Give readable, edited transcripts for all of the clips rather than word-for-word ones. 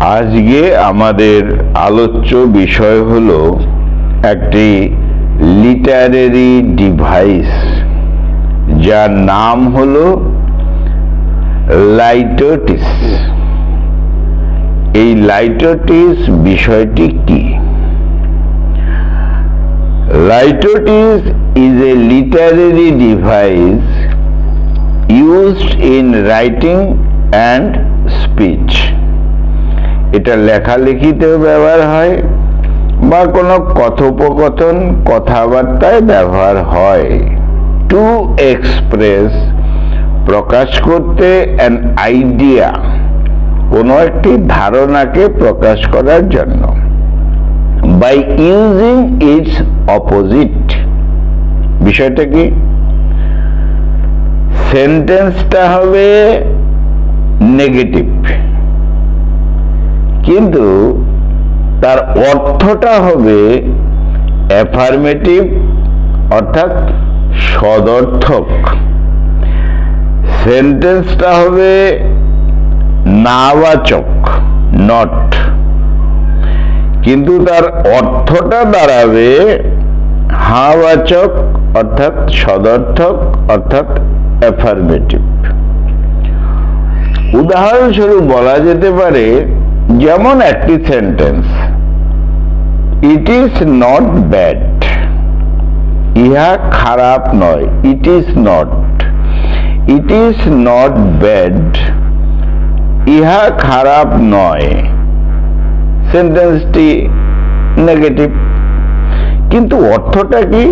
আজকে আমাদের আলোচ্য বিষয় হলো একটি লিটারেরি ডিভাইস যার নাম হলো লাইটোটিস। এই লাইটোটিস বিষয়টি কি? লাইটোটিস is a literary device used in writing and speech. এটা লেখালেখিতেও ব্যবহার হয় বা কোনো কথোপকথন কথাবার্তায় ব্যবহার হয়। টু এক্সপ্রেস প্রকাশ করতে অ্যান আইডিয়া কোনো একটি ধারণাকে প্রকাশ করার জন্য। By using its opposite. বিষয়টা কি? সেন্টেন্সটা হবে নেগেটিভ, কিন্তু তার অর্থটা হবে অ্যাফার্মেটিভ, অর্থাৎ সদর্থক। সেন্টেন্সটা হবে নাবাচক, নট, কিন্তু তার অর্থটা দাঁড়াবে হাবাচক, অর্থাৎ সদর্থক, অর্থাৎ অ্যাফার্মেটিভ। উদাহরণস্বরূপ বলা যেতে পারে, যেমন একটি sentence, it is not bad, ইহা খারাপ নয়। ইট is not, it is not bad, ইহা খারাপ নয়। সেন্টেন্সটি নেগেটিভ, কিন্তু অর্থটা কি?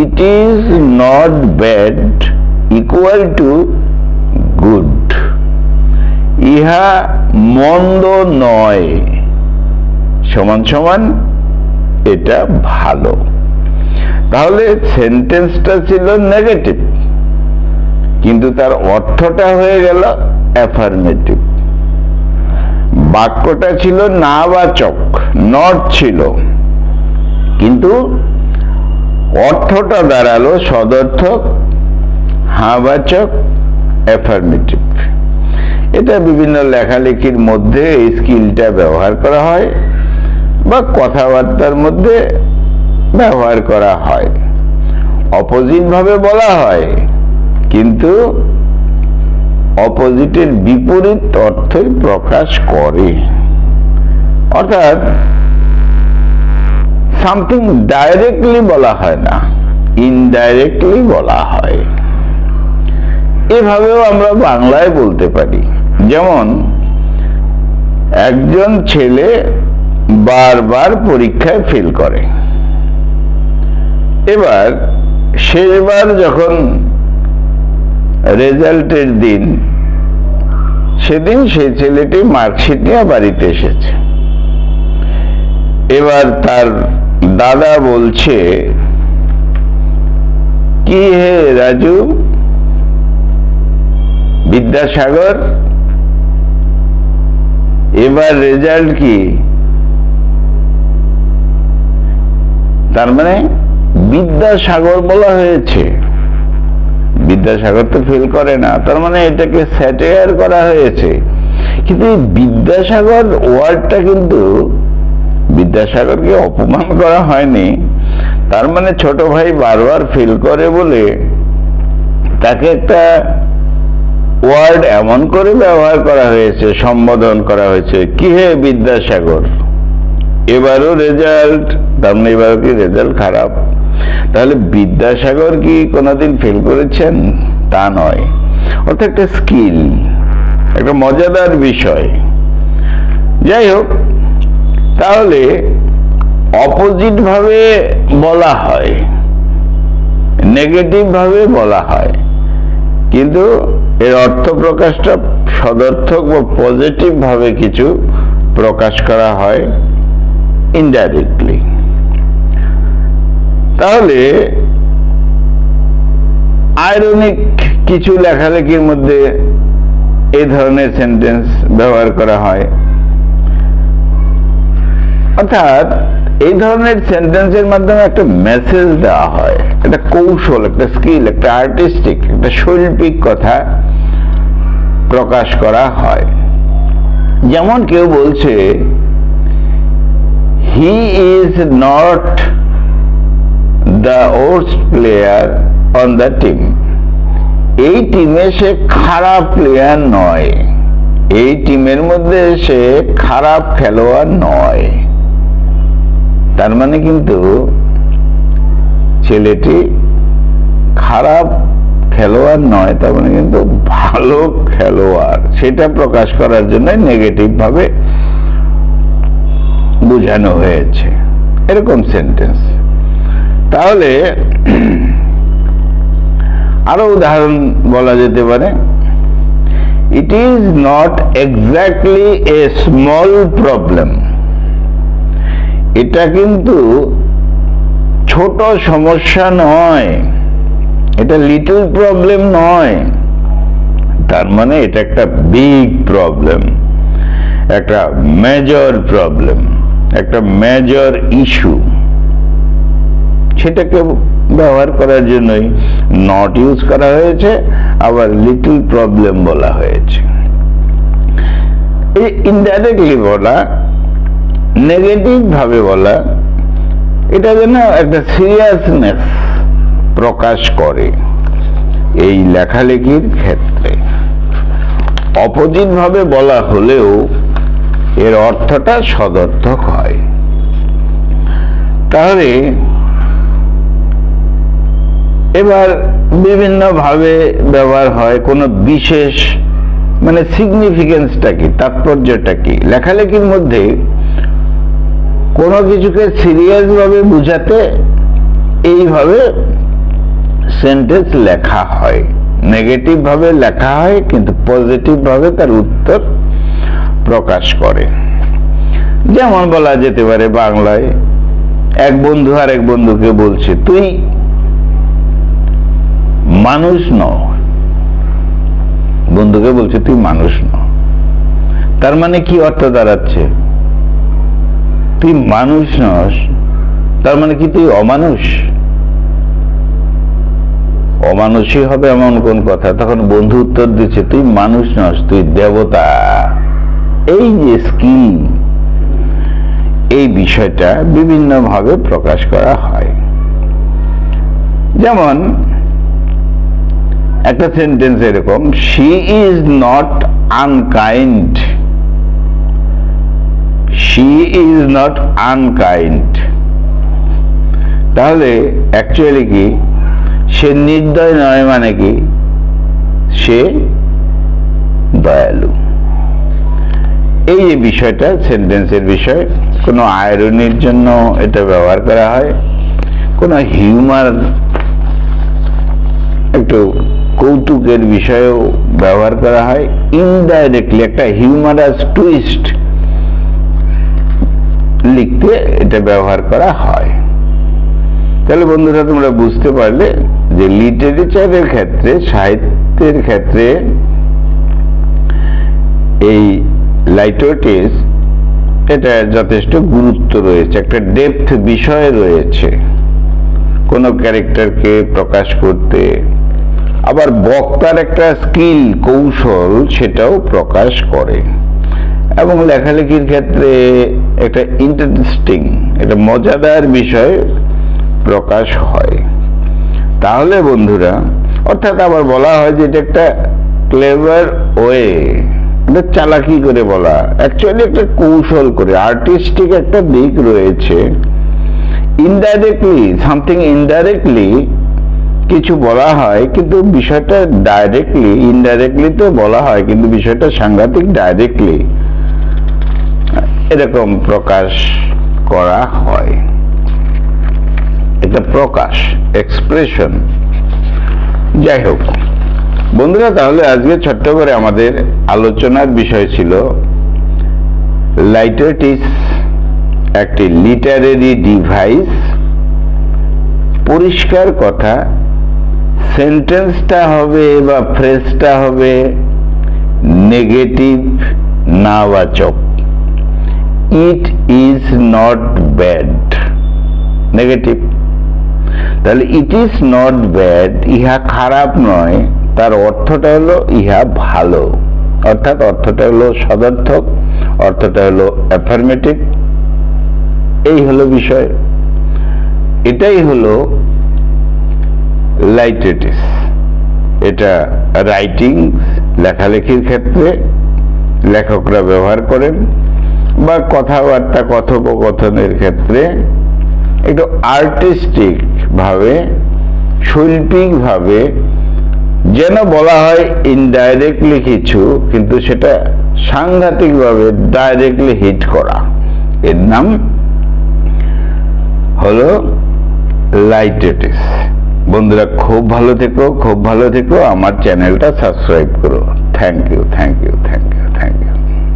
ইট is not bad equal to good, ইহা মন্দ নয় সমান সমান এটা ভালো। তাহলে সেন্টেন্সটা ছিল নেগেটিভ, কিন্তু তার অর্থটা হয়ে গেল অ্যাফার্মেটিভ। বাক্যটা ছিল নাবাচক, নট ছিল, কিন্তু অর্থটা দাঁড়ালো সদর্থক, হাবাচক, অ্যাফার্মেটিভ। এটা বিভিন্ন লেখালেখির মধ্যে এই স্কিলটা ব্যবহার করা হয় বা কথাবার্তার মধ্যে ব্যবহার করা হয়। অপোজিট ভাবে বলা হয়, কিন্তু অপোজিটের বিপরীত অর্থই প্রকাশ করে। অর্থাৎ সামথিং ডাইরেক্টলি বলা হয় না, ইনডাইরেক্টলি বলা হয়। এভাবেও আমরা বাংলায় বলতে পারি। যেমন একজন ছেলে বারবার পরীক্ষায় ফেল করে। এবার শেষবার যখন রেজাল্টের দিন, সেদিন সেই ছেলেটি মার্কশিট নিয়ে বাড়িতে এসেছে। এবার তার দাদা বলছে, কি হে রাজু, বিদ্যাসাগর, এবার রেজাল্ট কি? তার মানে বিদ্যাসাগর বলা হয়েছে, বিদ্যাসাগর তো ফেল করে না, তার মানে এটাকে স্যাটায়ার করা হয়েছে। কিন্তু এই বিদ্যাসাগর ওয়ার্ডটা কিন্তু বিদ্যাসাগরকে অপমান করা হয়নি। তার মানে ছোট ভাই বারবার ফেল করে বলে তাকে একটা ওয়ার্ড এমন করে ব্যবহার করা হয়েছে, সম্বোধন করা হয়েছে, কি হে বিদ্যাসাগর, এবারও রেজাল্ট, তার মানে এবারও কি রেজাল্ট খারাপ? তাহলে বিদ্যাসাগর কি কোনোদিন ফেল করেছেন? তা নয়। অর্থাৎ একটা স্কিল, একটা মজাদার বিষয়। যাই হোক, তাহলে অপোজিট ভাবে বলা হয়, নেগেটিভ ভাবে বলা হয়, কিন্তু এর অর্থ প্রকাশটা সদর্থক বা পজিটিভ ভাবে কিছু প্রকাশ করা হয় ইনডাইরেক্টলি। তাহলে আইরনিক কিছু লেখালেখির মধ্যে এই ধরনের সেন্টেন্স ব্যবহার করা হয়। অর্থাৎ এই ধরনের সেন্টেন্সের মাধ্যমে একটা মেসেজ দেওয়া হয়, একটা কৌশল, একটা স্কিল, একটা আর্টিস্টিক, একটা শৈল্পিক কথা প্রকাশ করা হয়। যেমন কেউ বলছে he is not the worst player on the team, এই টিমে সে খারাপ প্লেয়ার নয়, এই টিমের মধ্যে সে খারাপ খেলোয়াড় নয়। তার মানে কিন্তু ছেলেটি খারাপ খেলোয়াড় নয়, তার মানে কিন্তু ভালো খেলোয়াড়, সেটা প্রকাশ করার জন্য নেগেটিভ ভাবে বোঝানো হয়েছে, এরকম সেন্টেন্স। তাহলে আরো উদাহরণ বলা যেতে পারে, ইট is not exactly a small problem, এটা কিন্তু ছোট সমস্যা নয়, এটা লিটল প্রবলেম নয়, তার মানে এটা একটা বিগ প্রবলেম, একটা মেজর প্রবলেম, একটা মেজর ইস্যু। সেটাকে ব্যবহার করার জন্যই নট ইউজ করা হয়েছে, আবার লিটল প্রবলেম বলা হয়েছে। এই ইনডাইরেক্টলি বলা, নেগেটিভ ভাবে বলা, এটা যেন একটা সিরিয়াসনেস প্রকাশ করে এই লেখালেখির ক্ষেত্রে। অপোজিট ভাবে বলা হলেও এর অর্থটা সদর্থক হয়। তাহলে এবার বিভিন্ন ভাবে ব্যবহার হয়, কোনো বিশেষ মানে সিগনিফিকেন্সটা কি, তাৎপর্যটা কি। লেখালেখির মধ্যে কোনো কিছুকে সিরিয়াস ভাবে বুঝাতে এইভাবে সেন্টেন্স লেখা হয়, নেগেটিভ ভাবে লেখা হয় কিন্তু পজিটিভ ভাবে তার উত্তর প্রকাশ করে। যেমন বলা যেতে পারে বাংলায়, এক বন্ধু আর এক বন্ধুকে বলছে তুই মানুষ নও, বন্ধুকে বলছে তুই মানুষ নও, তার মানে কি অর্থ দাঁড়াচ্ছে? তুই মানুষ নস, তার মানে কি তুই অমানুষ? অমানুষই হবে এমন কোন কথা? তখন বন্ধু উত্তর দিচ্ছে তুই মানুষ নস, তুই দেবতা। এই যে স্কিল, এই বিষয়টা বিভিন্ন ভাবে প্রকাশ করা হয়। যেমন একটা সেন্টেন্স এরকম, she is not unkind, she is not unkind, তাহলে অ্যাকচুয়ালি কি সে নির্দয় নয়, মানে কি সে দয়ালু। এই যে বিষয়টা সেন্টেন্সের বিষয়, কোনো আয়রনির জন্য এটা ব্যবহার করা হয়, কোনো হিউমার একটু কৌতুকের বিষয়েও ব্যবহার করা হয়, ইনডাইরেক্টলি একটা হিউমারাস টুইস্ট লিখতে এটা ব্যবহার করা হয়। তাহলে বন্ধুরা তোমরা বুঝতে পারলে যে লিটারেচারের ক্ষেত্রে, সাহিত্যের ক্ষেত্রে এই লাইটোটিস এটা যথেষ্ট গুরুত্ব রয়েছে, একটা ডেপথ বিষয় রয়েছে কোন ক্যারেক্টারকে প্রকাশ করতে। আবার বক্তার একটা স্কিল, কৌশল, সেটাও প্রকাশ করে। এবং লেখালেখির ক্ষেত্রে একটা ইন্টারেস্টিং, একটা মজাদার বিষয় প্রকাশ হয়। তাহলে বন্ধুরা, অর্থাৎ আবার বলা হয় যে এটা একটা ক্লেভার ওয়ে, এটা চালাকি করে বলা, অ্যাকচুয়ালি একটা কৌশল করে, আর্টিস্টিক একটা দিক রয়েছে। ইনডাইরেক্টলি, সামথিং ইনডাইরেক্টলি কিছু বলা হয়, কিন্তু বিষয়টা ডাইরেক্টলি, ইনডাইরেক্টলি তো বলা হয় কিন্তু বিষয়টা সাংঘাতিক ডাইরেক্টলি এরকম প্রকাশ করা হয়। এটা প্রকাশ, এক্সপ্রেশন। যাই হোক বন্ধুরা, তাহলে আজকে ছোট্ট করে আমাদের আলোচনার বিষয় ছিল লাইটোটিস একটি লিটারেরি ডিভাইস। পরিষ্কার কথা, সেন্টেন্সটা হবে বা ফ্রেজটা হবে নেগেটিভ, নাবাচক। It is not bad, negative. তাহলে ইট ইজ নট ব্যাড, ইহা খারাপ নয়, তার অর্থটা হলো ইহা ভালো, অর্থাৎ অর্থটা হলো সদর্থক, অর্থটা হলো অ্যাফার্মেটিভ। এই হলো বিষয়, এটাই হলো লাইটেটিস। এটা রাইটিং, লেখালেখির ক্ষেত্রে লেখকরা ব্যবহার করেন, বা কথাবার্তা কথোপকথনের ক্ষেত্রে একটু আর্টিস্টিক ভাবে, শৈল্পিক ভাবে যেন বলা হয় ইনডাইরেক্টলি কিছু, কিন্তু সেটা সাংঘাতিক ভাবে ডাইরেক্টলি হিট করা, এর নাম হলো লাইটেটিস। বন্ধুরা, খুব ভালো থেকো, খুব ভালো থেকো। আমার চ্যানেলটা সাবস্ক্রাইব করো। Thank you, thank you, thank you.